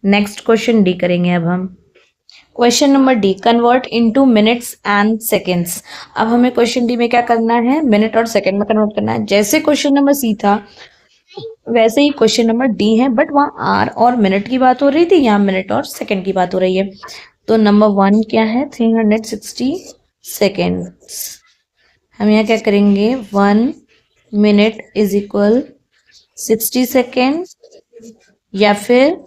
Next question D करेंगे अब हम। Question number D, convert into minutes and seconds. अब हमें क्वेश्चन डी में क्या करना है, मिनट और सेकंड में कन्वर्ट करना है। जैसे क्वेश्चन नंबर सी था वैसे ही क्वेश्चन नंबर डी है, बट वहाँ आर और मिनट की बात हो रही थी, यहाँ मिनट और सेकंड की बात हो रही है। तो नंबर 1 क्या है, 360 सेकेंड्स। हम यहाँ क्या करेंगे, 1 मिनट इज इक्वल 60 सेकेंड, या फिर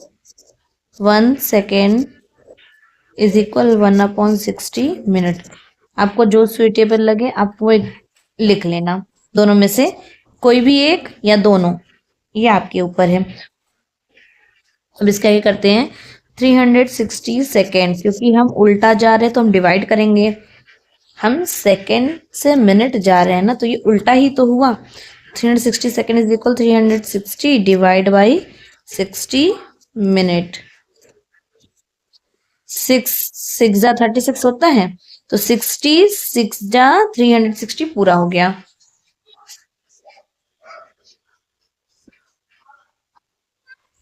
1 सेकेंड इज इक्वल 1/60 मिनट। आपको जो सुइटेबल लगे आप वो लिख लेना, दोनों में से कोई भी एक या दोनों, ये आपके ऊपर है। अब इसका क्या करते हैं, 360 सेकेंड, क्योंकि हम उल्टा जा रहे हैं तो हम डिवाइड करेंगे। हम सेकेंड से मिनट जा रहे हैं ना, तो ये उल्टा ही तो हुआ। 360 second is equal 360 divide by 60 minute. 6 जा 36 होता है, तो 66 जा 360 पूरा हो गया।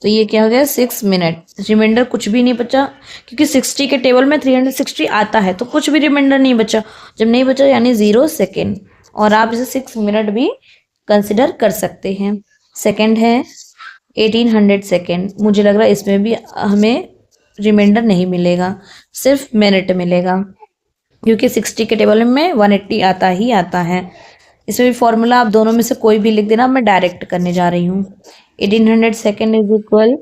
तो ये क्या हो गया, 6 मिनट। रिमाइंडर कुछ भी नहीं बचा, क्योंकि 60 के टेबल में 360 आता है, तो कुछ भी रिमाइंडर नहीं बचा। जब नहीं बचा यानी 0 सेकेंड, और आप इसे 6 मिनट भी कंसिडर कर सकते हैं। सेकेंड है 1800 सेकेंड। मुझे लग रहा है इसमें भी हमें रिमाइंडर नहीं मिलेगा, सिर्फ मिनट मिलेगा, क्योंकि 60 के टेबल में 180 आता ही आता है। इसमें भी फॉर्मूला आप दोनों में से कोई भी लिख देना, मैं डायरेक्ट करने जा रही हूँ। 1800 second is equal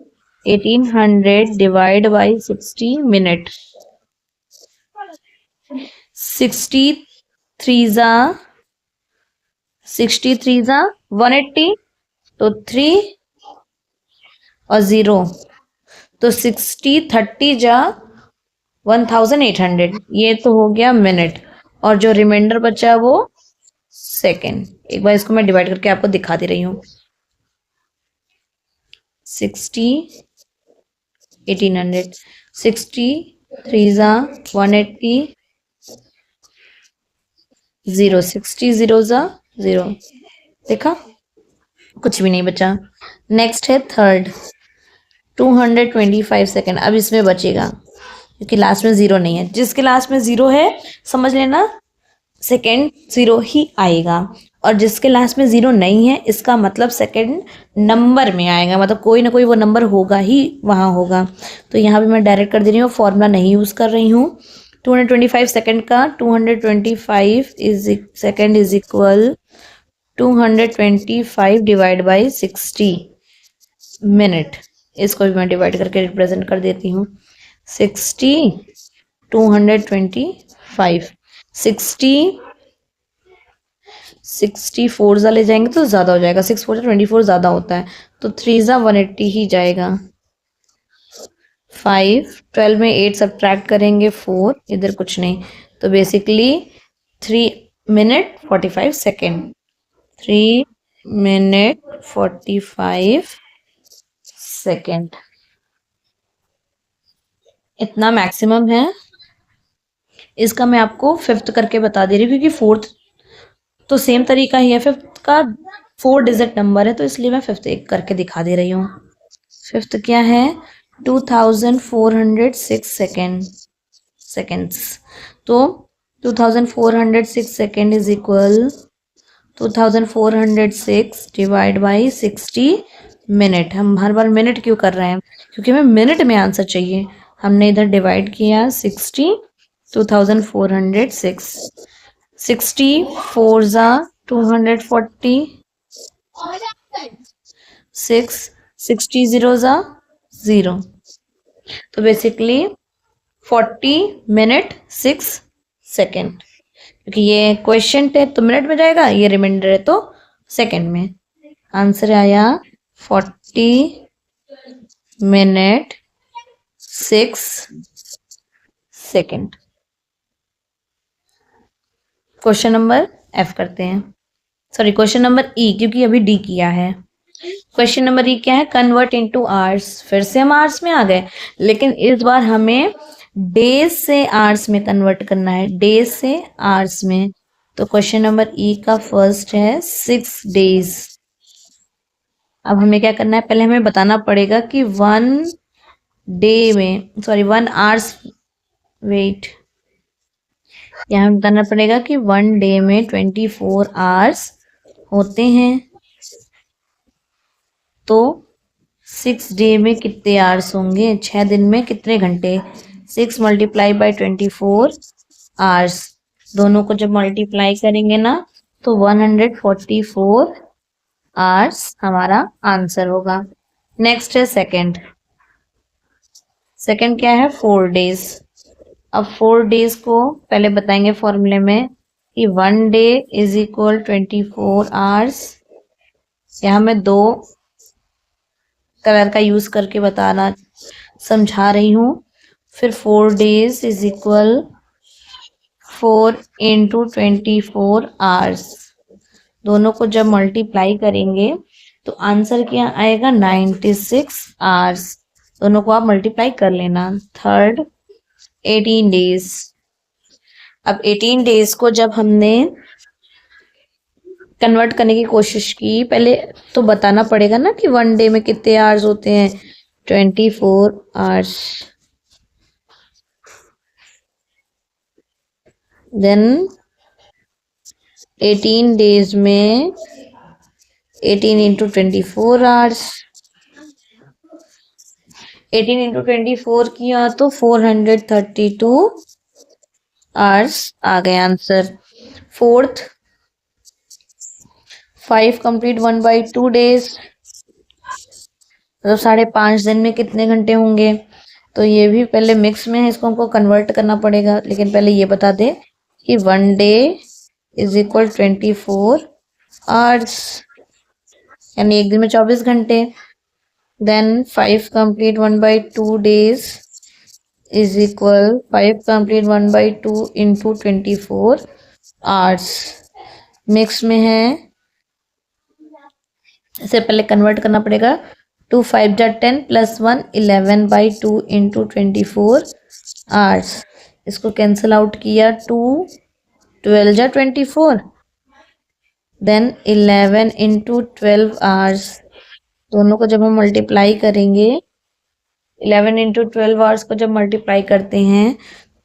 1800 divide by 60 minute. 63 जा 180, तो 3 और 0, तो 60 30 जा 1800, ये तो हो गया मिनट, और जो रिमाइंडर बचा वो सेकेंड। एक बार इसको मैं डिवाइड करके आपको दिखा दे रही हूँ। 60 1800, 63 जा 180, 0 60 0 जा 0, देखा कुछ भी नहीं बचा। नेक्स्ट है थर्ड, 225 सेकेंड। अब इसमें बचेगा, क्योंकि लास्ट में 0 नहीं है। जिसके लास्ट में 0 है समझ लेना सेकेंड 0 ही आएगा, और जिसके लास्ट में 0 नहीं है इसका मतलब सेकेंड नंबर में आएगा, मतलब कोई ना कोई वो नंबर होगा ही वहाँ होगा। तो यहाँ भी मैं डायरेक्ट कर दे रही हूँ, फॉर्मूला नहीं यूज़ कर रही हूँ। 225 सेकेंड का 225 second is equal 225 divide by 60 minute. इसको भी मैं डिवाइड करके रिप्रेजेंट कर देती हूँ। 60 225 64 जा ले जाएंगे तो ज़्यादा हो जाएगा, 6 4 24 ज़्यादा होता है, तो 3 जा 180 ही जाएगा। 5 12 में 8 सब्ट्रैक्ट करेंगे 4, इधर कुछ नहीं, तो basically 3 minute 45 second. 3 minute 45 second, इतना मैक्सिमम है। इसका मैं आपको फिफ्थ करके बता दे रही हूँ, क्योंकि फोर्थ तो सेम तरीका ही है, फिफ्थ का 4 डिजिट नंबर है, तो इसलिए मैं फिफ्थ एक करके दिखा दे रही हूँ। फिफ्थ क्या है, 2406 सेकेंड्स। तो 2406 second is equal 2406 divide by 60 minute. हम हर बार मिनट क्यों कर रहे हैं, क्योंकि हमें मिनट में आंसर चाहिए। हमने इधर डिवाइड किया 60 2406, 64 जा 240, 60 0 जा 0, तो बेसिकली 40 मिनट 6 सेकेंड। क्योंकि ये क्वेश्चन है तो मिनट में जाएगा, ये रिमाइंडर है तो सेकेंड में। आंसर आया 40 minute 6 second. Question number F करते हैं, सॉरी क्वेश्चन नंबर ई, क्योंकि अभी डी किया है। क्वेश्चन नंबर ई क्या है, कन्वर्ट इनटू आवर्स। फिर से हम आवर्स में आ गए, लेकिन इस बार हमें डेज से आवर्स में कन्वर्ट करना है, डेज से आवर्स में। तो क्वेश्चन नंबर ई का फर्स्ट है 6 डेज। अब हमें क्या करना है, पहले हमें बताना पड़ेगा कि 1 डे में, सॉरी 1 आवर्स, वेट, यहाँ हमें बताना पड़ेगा कि 1 डे में 24 आवर्स होते हैं, तो 6 डे में कितने आवर्स होंगे, 6 दिन में कितने घंटे। 6 मल्टीप्लाई बाई 24 आवर्स, दोनों को जब मल्टीप्लाई करेंगे ना तो 144 आवर्स हमारा आंसर होगा। नेक्स्ट है सेकंड। सेकंड क्या है, 4 डेज। अब 4 डेज को पहले बताएंगे फॉर्मूले में कि 1 डे इज इक्वल 24 आवर्स। यहाँ मैं 2 कलर का यूज करके बताना समझा रही हूँ। फिर 4 days is equal 4 into 24 hours, दोनों को जब मल्टीप्लाई करेंगे तो आंसर क्या आएगा, 96 आवर्स। दोनों को आप मल्टीप्लाई कर लेना। Third 18 days. अब 18 डेज को जब हमने कन्वर्ट करने की कोशिश की, पहले तो बताना पड़ेगा ना कि 1 डे में कितने आवर्स होते हैं, 24 आवर्स। देन 18 डेज में 18 इंटू 24 आवर्स, 18 इंटू 24 किया तो 432 आवर्स आ गए आंसर। फोर्थ 5 कंप्लीट 1/2 डेज, मतलब 5.5 दिन में कितने घंटे होंगे। तो ये भी पहले मिक्स में है, इसको हमको कन्वर्ट करना पड़ेगा, लेकिन पहले ये बता दे कि 1 डे इज इक्वल 24 आवर्स, यानी एक दिन में 24 घंटे। Then 5 complete 1/2 days is equal 5 complete 1/2 into 24 hours, mix में है, इसे पहले कन्वर्ट करना पड़ेगा। 2 5 जा 10 प्लस 1 11/2 इंटू 24 आवर्स, इसको कैंसिल आउट किया, 2 12 जा 24, देन 11 इंटू 12 आवर्स, दोनों को जब हम मल्टीप्लाई करेंगे, 11 इंटू 12 आवर्स को जब मल्टीप्लाई करते हैं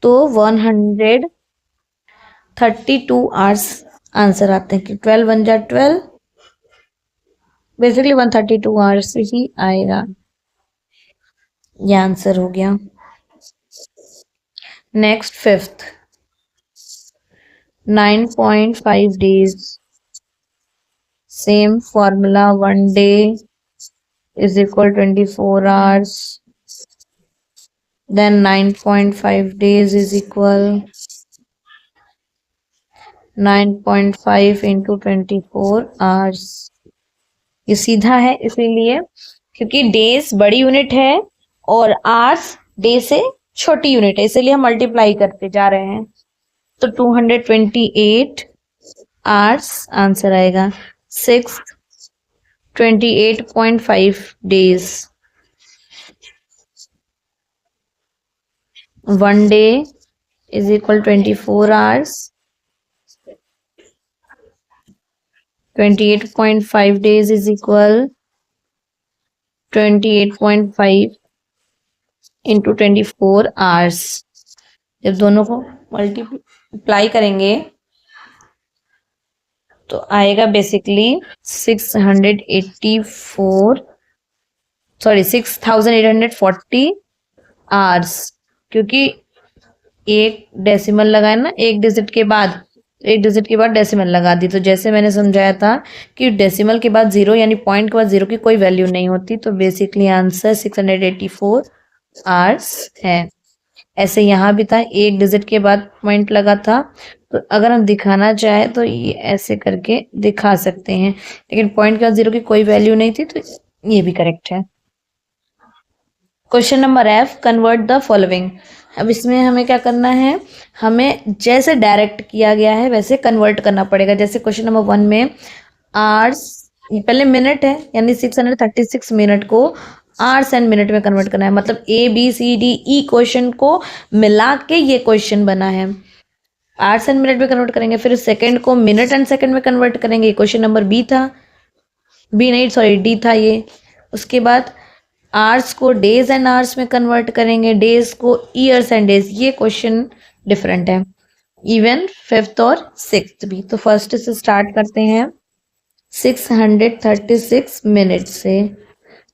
तो 132 आवर्स आंसर आते हैं कि 12 1 जा 12, बेसिकली 132 आवर्स ही आएगा। ये आंसर हो गया। Next fifth 9.5 days, same formula, 1 day is equal 24 hours, then 9.5 days is equal 9.5 into 24 hours। ये सीधा है इसीलिए क्योंकि डेज बड़ी यूनिट है और आवर्स डे से छोटी यूनिट है, इसीलिए हम मल्टीप्लाई करते जा रहे हैं। तो 228 आवर्स आंसर आएगा। 6 28.5 days, 1 day is equal 24 hours, 28.5 days is equal 28.5 into 24 hours। जब दोनों को मल्टीप्लाई करेंगे तो आएगा बेसिकली 6840 आवर्स, क्योंकि एक डेसिमल लगाए ना, एक डिजिट के बाद डेसिमल लगा दी। तो जैसे मैंने समझाया था कि डेसिमल के बाद 0 यानी पॉइंट के बाद 0 की कोई वैल्यू नहीं होती, तो बेसिकली आंसर 684 आवर्स है। ऐसे यहाँ भी था, एक डिजिट के बाद पॉइंट लगा था, तो अगर हम दिखाना चाहे तो ये ऐसे करके दिखा सकते हैं, लेकिन पॉइंट के बाद 0 की कोई वैल्यू नहीं थी, तो ये भी करेक्ट है। Question number F, convert the following. अब इसमें हमें क्या करना है, हमें जैसे डायरेक्ट किया गया है वैसे कन्वर्ट करना पड़ेगा। जैसे क्वेश्चन नंबर 1 में आवर्स, पहले मिनट है यानी 636 मिनट को आवर्स एंड मिनट में कन्वर्ट करना है, मतलब ABCDE क्वेश्चन को मिला के ये क्वेश्चन बना है। आवर्स एंड मिनट में कन्वर्ट करेंगे, फिर सेकंड को मिनट एंड सेकंड में कन्वर्ट करेंगे। क्वेश्चन नंबर B था, B नहीं सॉरी D था ये। उसके बाद आवर्स को डेज एंड आवर्स में कन्वर्ट करेंगे, डेज को ईयर्स एंड डेज, ये क्वेश्चन डिफरेंट है। इवन फिफ्थ और सिक्स्थ भी। तो फर्स्ट से स्टार्ट करते हैं 636 मिनट से।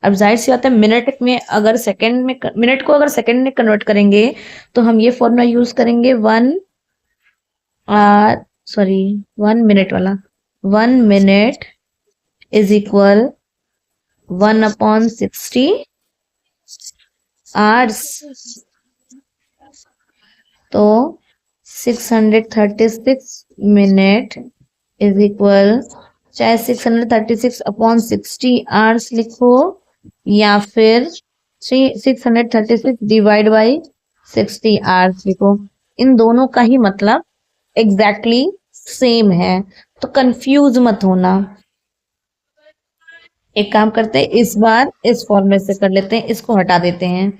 अब जाहिर सी बात है, मिनट में अगर सेकंड में, मिनट को अगर सेकंड में कन्वर्ट करेंगे तो हम ये फॉर्मूला यूज करेंगे 1 मिनट वाला। 1 मिनट इज इक्वल 1/60 आवर्स। तो 636 मिनट इज इक्वल, चाहे 636/60 आवर्स लिखो या फिर 636 डिवाइड बाई 60 आवर्स लिखो, इन दोनों का ही मतलब एग्जैक्टली सेम है, तो कंफ्यूज मत होना। एक काम करते हैं, इस बार इस फॉर्मेट से कर लेते हैं, इसको हटा देते हैं।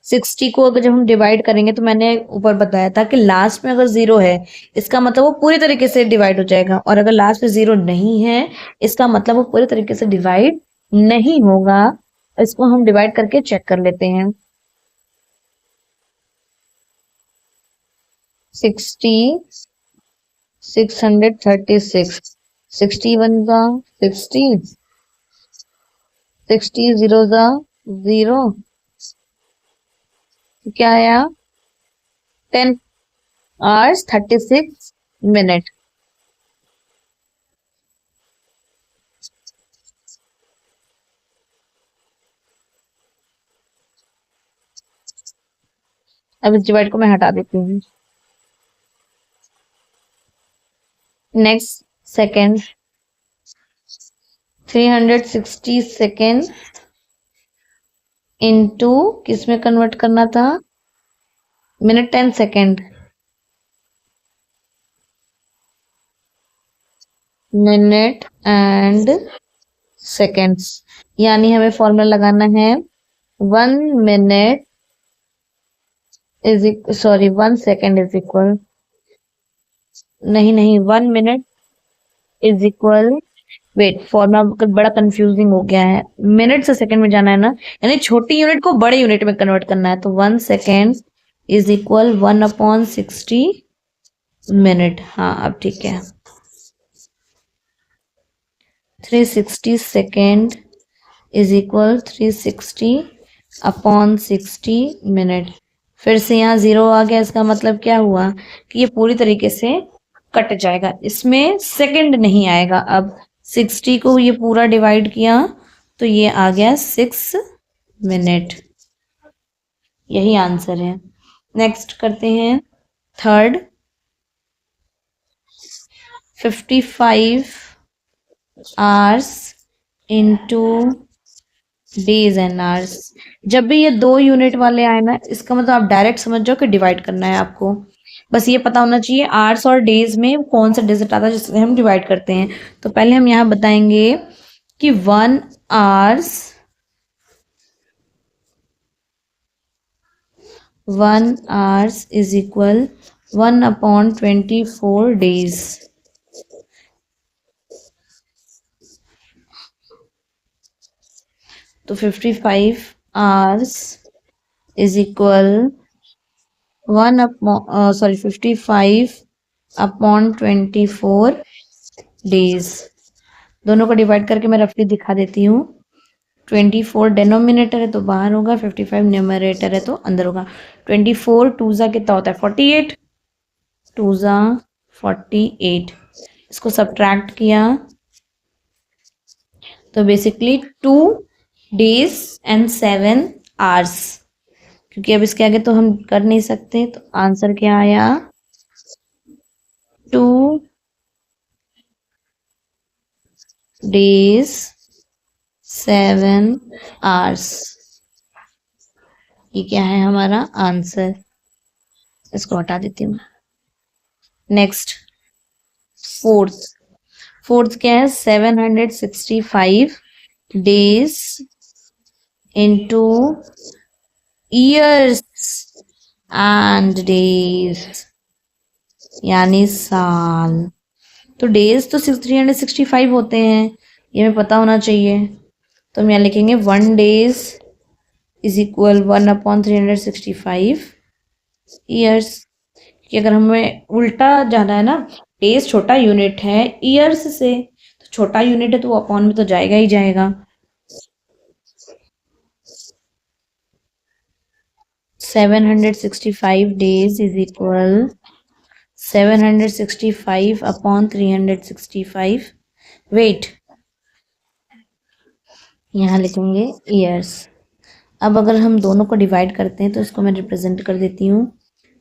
60 को अगर जब हम डिवाइड करेंगे तो मैंने ऊपर बताया था कि लास्ट में अगर 0 है इसका मतलब वो पूरी तरीके से डिवाइड हो जाएगा, और अगर लास्ट में 0 नहीं है इसका मतलब वो पूरी तरीके से डिवाइड नहीं होगा। इसको हम डिवाइड करके चेक कर लेते हैं। 60 636 60 1 जा 60, 60 0 जा 0, क्या आया 10 आवर्स 36 मिनट। अब इस डिवाइड को मैं हटा देती हूँ। नेक्स्ट सेकेंड, 360 सेकेंड इंटू किस में कन्वर्ट करना था, minute 10 second, minute and seconds, यानी हमें फॉर्मूला लगाना है 1 minute sorry 1 second is equal, नहीं 1 minute is equal, wait formula बड़ा कंफ्यूजिंग हो गया है, मिनट से सेकंड में जाना है ना, यानी छोटी यूनिट को बड़े यूनिट में कन्वर्ट करना है। तो 1 सेकेंड इज इक्वल 1/60 मिनट। हाँ अब ठीक है। 360 सेकेंड इज इक्वल 360/60 मिनट। फिर से यहाँ 0 आ गया, इसका मतलब क्या हुआ कि ये पूरी तरीके से कट जाएगा, इसमें सेकंड नहीं आएगा। अब 60 को ये पूरा डिवाइड किया तो ये आ गया 6 मिनट, यही आंसर है। नेक्स्ट करते हैं third, 55 hours into days and hours. जब भी ये 2 यूनिट वाले आए ना, इसका मतलब आप डायरेक्ट समझ जाओ कि डिवाइड करना है आपको, बस ये पता होना चाहिए आवर्स और डेज में कौन सा डिजिट आता है जिससे हम डिवाइड करते हैं। तो पहले हम यहाँ बताएंगे कि 1 आवर्स इज इक्वल 1/24 डेज। तो 55 आवर्स इज इक्वल 55/24 डेज। दोनों को डिवाइड करके मैं रफली दिखा देती हूँ। 24 डेनोमिनेटर है तो बाहर होगा, 55 न्यूमरेटर है तो अंदर होगा। 24 2 जा कितना होता है 48, 2 जा 48, इसको सब्ट्रैक्ट किया तो बेसिकली 2 डेज एंड 7 आवर्स, क्योंकि अब इसके आगे तो हम कर नहीं सकते, तो आंसर क्या आया 2 डेज 7 आवर्स। ये क्या है हमारा आंसर, इसको हटा देती हूँ। नेक्स्ट फोर्थ क्या है 765 days into years and days, यानी साल। तो डेज तो 365 होते हैं, ये हमें पता होना चाहिए। तो हम यहाँ लिखेंगे 1 days इज इक्वल 1/365 ईयर्स। कि अगर हमें उल्टा जाना है ना, डेज छोटा यूनिट है ईयर्स से, तो छोटा यूनिट है तो वो अपॉन में तो जाएगा ही जाएगा। 765 days इज इक्वल 765/365। वेट, यहाँ लिखेंगे ईयर्स। अब अगर हम दोनों को डिवाइड करते हैं तो इसको मैं रिप्रेजेंट कर देती हूँ।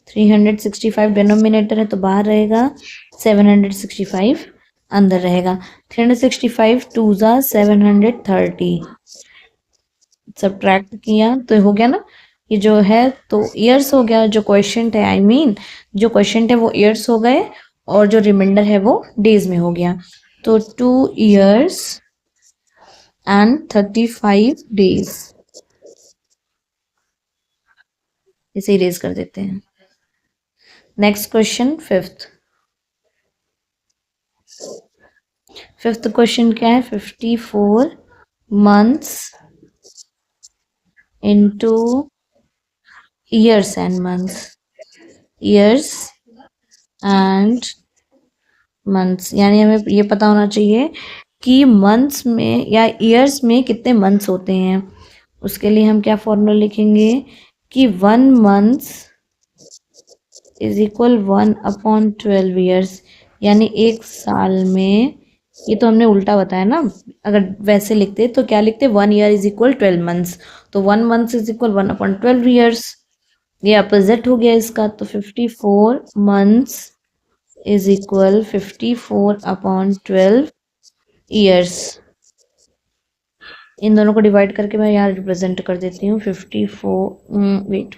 365 डिनोमिनेटर है तो बाहर रहेगा, 765 अंदर रहेगा। 365 टू ज़ा 730, सब्ट्रैक्ट किया तो हो गया ना, ये जो है तो ईयर्स हो गया। जो क्वेश्चन है जो क्वेश्चन है वो ईयर्स हो गए, और जो रिमाइंडर है वो डेज में हो गया। तो 2 years and 35 days, इसे इरेज कर देते हैं। नेक्स्ट क्वेश्चन, फिफ्थ क्वेश्चन क्या है? 54 months into years and months, years and months, यानी हमें ये पता होना चाहिए कि मंथ्स में या ईयर्स में कितने मंथ्स होते हैं। उसके लिए हम क्या फॉर्मूला लिखेंगे कि 1 month इज इक्वल 1/12 ईयर्स, यानी एक साल में, ये तो हमने उल्टा बताया ना, अगर वैसे लिखते तो क्या लिखते, 1 year इज इक्वल 12 months, तो 1 month इज इक्वल 1/12 ईयर्स। ये अपोजिट हो गया इसका, तो 54 months इज इक्वल 54/12 ईयर्स। इन दोनों को डिवाइड करके मैं यहाँ रिप्रेजेंट कर देती हूँ। 54, वेट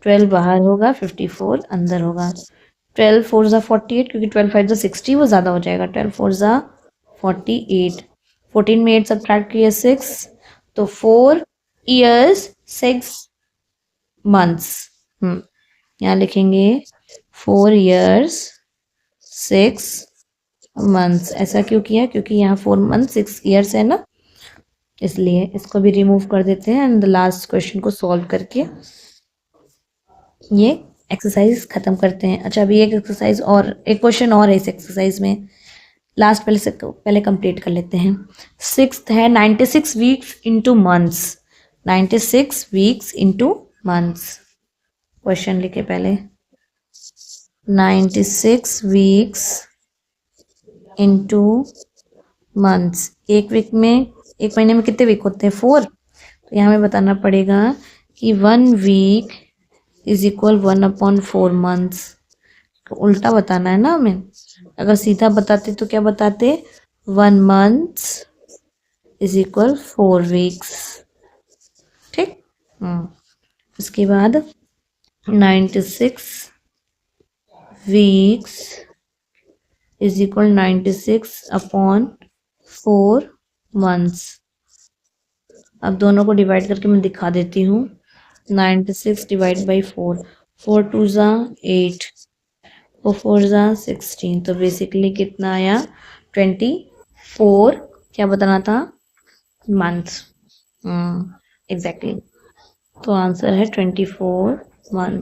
12 बाहर होगा, 54 अंदर होगा। 12 4 ज़ा 48, क्योंकि 12 5 ज़ा 60, वो ज़्यादा हो जाएगा। 12 4 ज़ा 48, 14 में 8 सब्ट्रैक्ट किए 6, तो 4 years 6 months। यहाँ लिखेंगे 4 years 6 months। ऐसा क्यों किया? क्योंकि यहाँ 4 months 6 years है ना, इसलिए इसको भी रिमूव कर देते हैं। एंड लास्ट क्वेश्चन को सॉल्व करके ये एक्सरसाइज खत्म करते हैं। अच्छा, अभी एक एक्सरसाइज और, एक क्वेश्चन और है इस एक्सरसाइज में, लास्ट पहले कंप्लीट कर लेते हैं। 6th है 96 weeks into months, 96 weeks into months. Question लिखे पहले, 96 वीक्स इंटू मंथ्स। एक वीक में, एक महीने में कितने वीक होते हैं? 4। तो यहाँ हमें बताना पड़ेगा कि 1 वीक इज इक्वल 1/4 मंथ्स। तो उल्टा बताना है ना हमें। अगर सीधा बताते तो क्या बताते, 1 month इज इक्वल 4 वीक्स। ठीक। उसके बाद 96 वीक्स इज इक्वल 96/4 मंथ्स। अब दोनों को डिवाइड करके मैं दिखा देती हूँ। 96 डिवाइड बाई 4, 4 2 ज़ा 8, 4 ज़ा 16, तो बेसिकली कितना आया? 24। क्या बताना था? मंथ्स। एग्जैक्टली। तो आंसर है 24 मंथ।